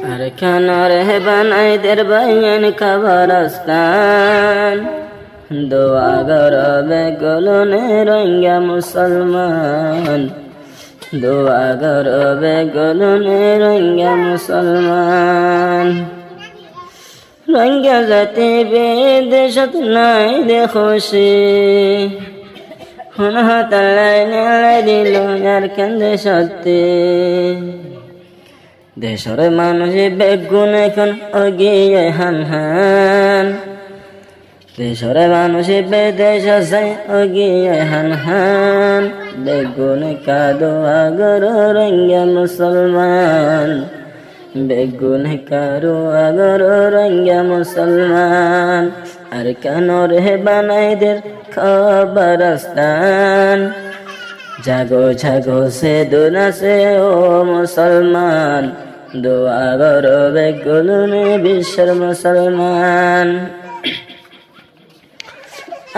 আর কানরে বানাই দের বাইন কবরস্তান দোয়া গরবে গলনে রঙ্গা মুসলমান দোয়া গরবে গলনে রঙ্গা মুসলমান রঙ্গা জাতি বেদেশত নাই দেখোসি হনহতালাই নেলাই দিল আর কেন্দে সত্যি দেশরে মানুষে বেগুন এখন অগিয়ে হান হান দেশরে মানুষে বেদেশ যায় অগিয়ে হান হান বেগুন কাদো আগর রঙ্গা মুসলমান বেগুন কারো আগর রঙ্গা মুসলমান আর কানরে বানাই দের কবরস্তান জাগো জাগো সে দুনা সে ও মুসলমান দোয়া গরবে গুলনে বিশ্বের মুসলমান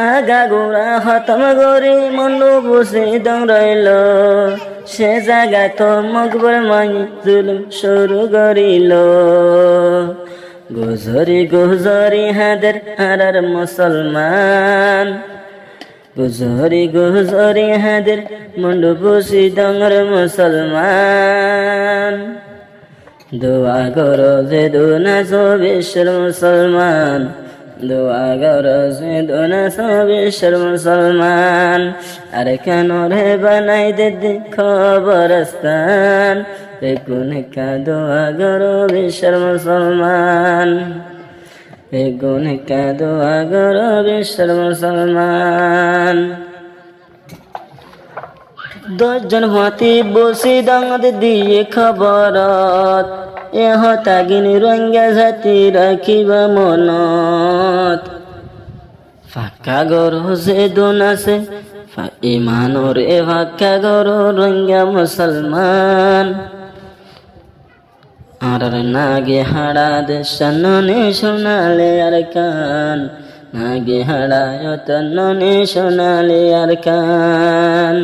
আগা গোড়া খতম গরি মন্ডু বুঝে দং রইল সে জায়গা তো মকবর মাই জুলুম শুরু করিল গুজরি গুজরি হাদের হারার মুসলমান গুজরি গুজরি হাদের মন্ডু বুঝি দংর মুসলমান দোয়া করো যে দুনা বিশ্বের মুসলমান দোয়া করো যে দুনা বিশ্বের মুসলমান আর কেন রে বানাই দে কবরস্তান বেগুন কা দোয়া করো বিশ্বের মুসলমান বেগুন কা দোয়া করো বিশ্বের মুসলমান 10 জন হাতি বসি দাঙদ দিয়ে খবরত এহ তাগিনী রঙ্গা জাতি রাখিবা মনত ফাঁকা গরো যে দোনাছে ইমানোর এ ফাঁকা গরো রঙ্গা মুসলমান আর নাগে হাড়া দেশ ননে শোনালে আর কান নাগে হাড়া তন্নে শোনালে আর কান